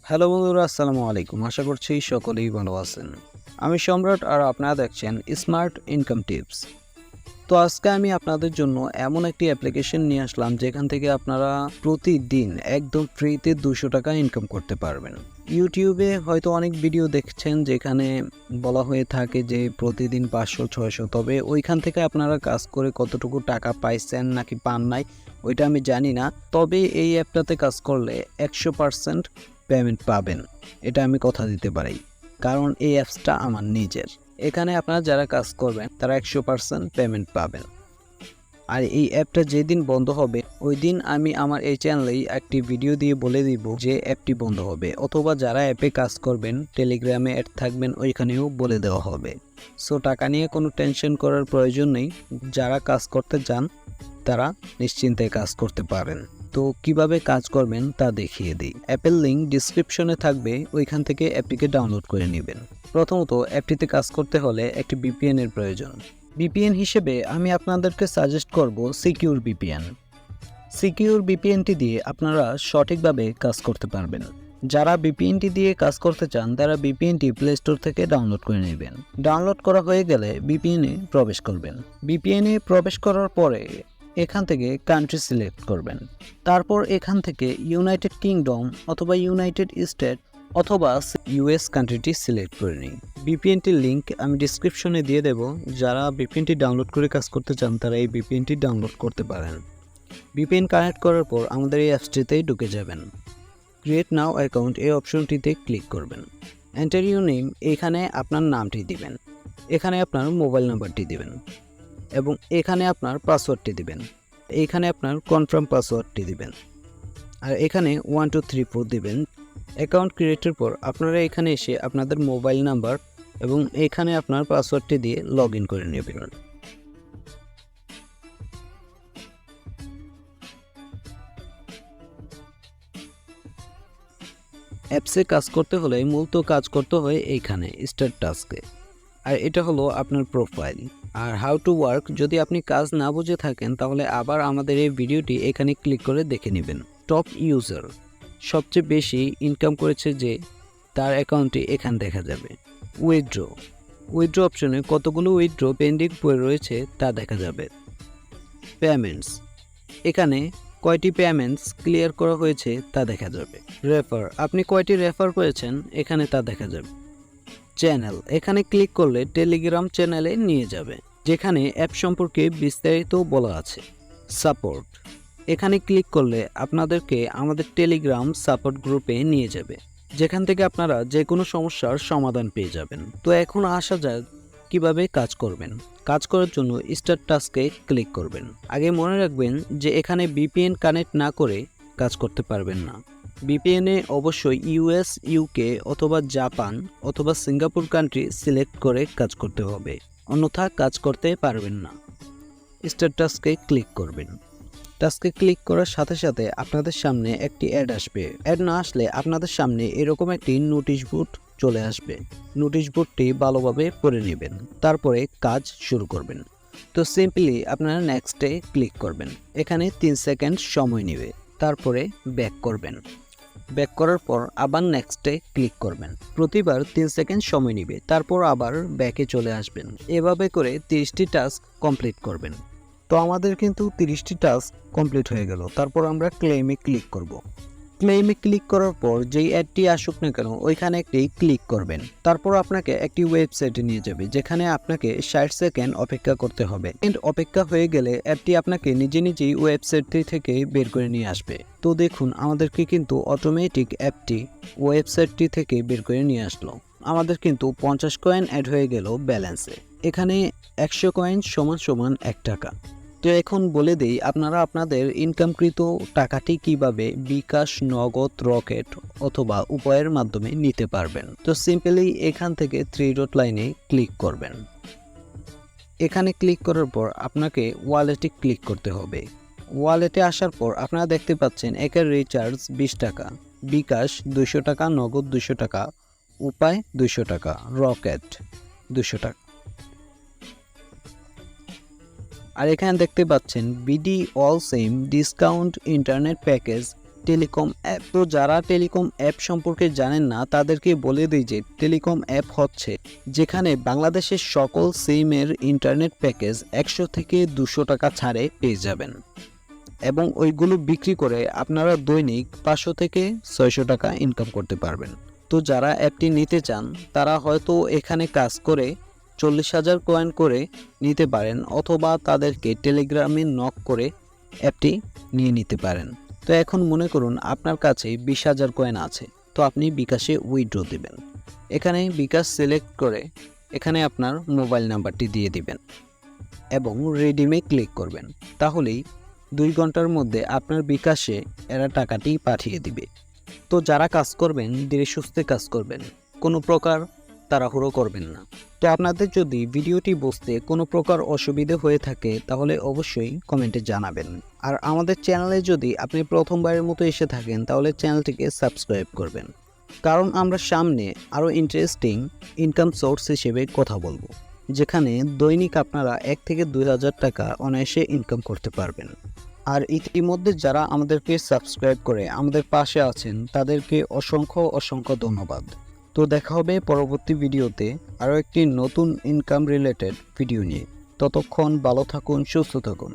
Hello বন্ধুরা, আসসালামু আলাইকুম। আশা করছি সকলেই ভালো আছেন। আমি সম্রাট আর আপনারা দেখছেন স্মার্ট ইনকাম টিপস। তো আজকে আমি আপনাদের জন্য এমন একটি অ্যাপ্লিকেশন নিয়ে আসলাম যেখান থেকে আপনারা প্রতিদিন একদম ফ্রিতে 200 টাকা ইনকাম করতে পারবেন। ইউটিউবে হয়তো অনেক ভিডিও দেখছেন যেখানে বলা হয়ে থাকে যে প্রতিদিন 500-600, তবে ওইখান থেকে আপনারা কাজ করে কতটুকু টাকা পাইছেন নাকি পান নাই ওইটা আমি জানি না। তবে এই অ্যাপটাতে কাজ করলে 100% পেমেন্ট পাবেন, এটা আমি কথা দিতে পারি, কারণ এই অ্যাপসটা আমার নিজের। এখানে আপনারা যারা কাজ করবেন তারা 100% পেমেন্ট পাবেন। আর এই অ্যাপটা যেদিন বন্ধ হবে ওই দিন আমি আমার এই চ্যানেলেই একটি ভিডিও দিয়ে বলে দিব যে অ্যাপটি বন্ধ হবে, অথবা যারা অ্যাপে কাজ করবেন টেলিগ্রামে অ্যাড থাকবেন ওইখানেও বলে দেওয়া হবে। সো টাকা নিয়ে কোনো টেনশন করার প্রয়োজন নেই। যারা কাজ করতে চান তারা নিশ্চিন্তে কাজ করতে পারেন। তো কিভাবে কাজ করবেন তা দেখিয়ে দিই। অ্যাপের লিঙ্ক ডিসক্রিপশনে থাকবে, ওইখান থেকে অ্যাপটিকে ডাউনলোড করে নেবেন। প্রথমত অ্যাপটিতে কাজ করতে হলে একটি ভিপিএন এর প্রয়োজন। ভিপিএন হিসেবে আমি আপনাদেরকে সাজেস্ট করব সিকিউর ভিপিএন। সিকিউর ভিপিএনটি দিয়ে আপনারা সঠিকভাবে কাজ করতে পারবেন। যারা ভিপিএনটি দিয়ে কাজ করতে চান তারা ভিপিএনটি প্লে স্টোর থেকে ডাউনলোড করে নেবেন। ডাউনলোড করা হয়ে গেলে ভিপিএনে প্রবেশ করবেন। ভিপিএনে প্রবেশ করার পরে এখান থেকে কান্ট্রি সিলেক্ট করবেন। তারপর এখান থেকে ইউনাইটেড কিংডম অথবা ইউনাইটেড স্টেট অথবা ইউএস কান্ট্রিটি সিলেক্ট করে নিই। ভিপিএনটির লিঙ্ক আমি ডিসক্রিপশনে দিয়ে দেব। যারা ভিপিএনটি ডাউনলোড করে কাজ করতে চান তারা এই ভিপিএনটি ডাউনলোড করতে পারেন। ভিপিএন কানেক্ট করার পর আমাদের এই অ্যাপসটিতেই ঢুকে যাবেন। ক্রিয়েট নাও অ্যাকাউন্ট এই অপশনটিতে ক্লিক করবেন। এন্টার ইউর নেম, এখানে আপনার নামটি দিবেন, এখানে আপনার মোবাইল নাম্বারটি দিবেন এবং এখানে আপনার পাসওয়ার্ডটি দিবেন। এখানে আপনার কনফার্ম পাসওয়ার্ডটি দিবেন আর এখানে 1 2 3 4 দিবেন। অ্যাকাউন্ট ক্রিয়েটের পর আপনারা এখানে এসে আপনাদের মোবাইল নাম্বার এবং এখানে আপনার পাসওয়ার্ডটি দিয়ে লগ ইন করে নেবেন। অ্যাপসে কাজ করতে হলে মূলত কাজ করতে হয় এইখানে স্টার্ট টাস্কে, আর এটা হলো আপনার প্রোফাইল। আর হাউ টু ওয়ার্ক যদি আপনি কাজ না বুঝে থাকেন তাহলে আবার আমাদের এই ভিডিওটি এখানে ক্লিক করে দেখে নেবেন। টপ ইউজার সবচেয়ে বেশি ইনকাম করেছে যে তার অ্যাকাউন্টটি এখানে দেখা যাবে। উইথড্র অপশনে কতগুলো উইথড্র পেন্ডিং পড়ে রয়েছে তা দেখা যাবে। পেমেন্টস, এখানে কয়টি পেমেন্টস ক্লিয়ার করা হয়েছে তা দেখা যাবে। রেফার, আপনি কয়টি রেফার করেছেন এখানে তা দেখা যাবে। চ্যানেল, এখানে ক্লিক করলে টেলিগ্রাম চ্যানেলে নিয়ে যাবে যেখানে অ্যাপ সম্পর্কে বিস্তারিত বলা আছে। সাপোর্ট, এখানে ক্লিক করলে আপনাদেরকে আমাদের টেলিগ্রাম সাপোর্ট গ্রুপে নিয়ে যাবে যেখান থেকে আপনারা যে কোনো সমস্যার সমাধান পেয়ে যাবেন। তো এখন আসা যাক কিভাবে কাজ করবেন। কাজ করার জন্য স্টার্ট টাস্কে ক্লিক করবেন। আগে মনে রাখবেন যে এখানে ভিপিএন কানেক্ট না করে কাজ করতে পারবেন না। ভিপিএনে অবশ্যই ইউএস, ইউকে অথবা জাপান অথবা সিঙ্গাপুর কান্ট্রি সিলেক্ট করে কাজ করতে হবে, অন্যথা কাজ করতে পারবেন না। স্টার্ট টাস্কে ক্লিক করবেন। টাস্কে ক্লিক করার সাথে সাথে আপনাদের সামনে একটি অ্যাড আসবে। অ্যাড না আসলে আপনাদের সামনে এরকম একটি নোটিশ বোর্ড চলে আসবে। নোটিশ বোর্ডটি ভালোভাবে পড়ে নেবেন, তারপরে কাজ শুরু করবেন। তো সিম্পলি আপনারা নেক্সটে ক্লিক করবেন। এখানে 3 সেকেন্ড সময় নেবে, তারপরে ব্যাক করবেন। ব্যাক করার পর আবার নেক্সটে ক্লিক করবেন। প্রতিবার 3 সেকেন্ড সময় নেবে, তারপর আবার ব্যাকে চলে আসবেন। এভাবে করে 30টি টাস্ক কমপ্লিট করবেন। তো আমাদের কিন্তু 30টি টাস্ক কমপ্লিট হয়ে গেল। তারপর আমরা ক্লেমে ক্লিক করব। ক্লেমে ক্লিক করার পর যেই অ্যাডটি আসুক না কেন ওইখানে একটি ক্লিক করবেন। তারপর আপনাকে একটি ওয়েবসাইটে নিয়ে যাবে যেখানে আপনাকে 60 সেকেন্ড অপেক্ষা করতে হবে। অপেক্ষা হয়ে গেলে অ্যাপটি আপনাকে নিজেই ওয়েবসাইটটি থেকে বের করে নিয়ে আসবে। তো দেখুন আমাদেরকে কিন্তু অটোমেটিক অ্যাপটি ওয়েবসাইটটি থেকে বের করে নিয়ে আসলো। আমাদের কিন্তু 50 কয়েন অ্যাড হয়ে গেল ব্যালেন্সে। এখানে 100 কয়েন সমান 1 টাকা। তো এখন বলে দেই আপনারা আপনাদের ইনকামকৃত টাকাটি কিভাবে বিকাশ, নগদ, রকেট অথবা উপায়ের মাধ্যমে নিতে পারবেন। তো সিম্পলি এখান থেকে 3 ডট লাইনে ক্লিক করবেন। এখানে ক্লিক করার পর আপনাকে ওয়ালেটে ক্লিক করতে হবে। ওয়ালেটে আসার পর আপনারা দেখতে পাচ্ছেন একের রিচার্জ 20 টাকা, বিকাশ 200 টাকা, নগদ 200 টাকা, উপায় 200 টাকা, রকেট 200 টাকা। আর এখানে দেখতে পাচ্ছেন BD all same discount internet package telecom app. তো যারা টেলিকম অ্যাপ সম্পর্কে জানেন না তাদেরকে বলে দিই যে টেলিকম অ্যাপ হচ্ছে যেখানে বাংলাদেশের সকল সিমের ইন্টারনেট প্যাকেজ 100 থেকে 200 টাকা ছাড়ে পেয়ে যাবেন এবং ওইগুলো বিক্রি করে আপনারা দৈনিক 500 থেকে 600 টাকা ইনকাম করতে পারবেন। তো যারা অ্যাপটি নিতে চান তারা হয়তো এখানে কাজ করে 40,000 কয়েন করে নিতে পারেন, অথবা তাদেরকে টেলিগ্রামে নক করে অ্যাপটি নিয়ে নিতে পারেন। তো এখন মনে করুন আপনার কাছে 20,000 কয়েন আছে, তো আপনি বিকাশে উইথড্র দেবেন। এখানে বিকাশ সিলেক্ট করে এখানে আপনার মোবাইল নাম্বারটি দিয়ে দিবেন এবং রিডিমে ক্লিক করবেন। তাহলেই 2 ঘন্টার মধ্যে আপনার বিকাশে এরা টাকাটি পাঠিয়ে দিবে। তো যারা কাজ করবেন ধীরে সুস্থে কাজ করবেন, কোনো প্রকার তাড়াহুড়ো করবেন না। তো আপনাদের যদি ভিডিওটি বুঝতে কোনো প্রকার অসুবিধা হয়ে থাকে তাহলে অবশ্যই কমেন্টে জানাবেন। আর আমাদের চ্যানেলে যদি আপনি প্রথমবারের মতো এসে থাকেন তাহলে চ্যানেলটিকে সাবস্ক্রাইব করবেন, কারণ আমরা সামনে আরও ইন্টারেস্টিং ইনকাম সোর্স হিসেবে কথা বলবো, যেখানে দৈনিক আপনারা 1 থেকে 2,000 টাকা অনায়াসে ইনকাম করতে পারবেন। আর ইতিমধ্যে যারা আমাদেরকে সাবস্ক্রাইব করে আমাদের পাশে আছেন তাদেরকে অসংখ্য ধন্যবাদ। তো দেখা হবে পরবর্তী ভিডিওতে আরও একটি নতুন ইনকাম রিলেটেড ভিডিও নিয়ে। ততক্ষণ ভালো থাকুন, সুস্থ থাকুন।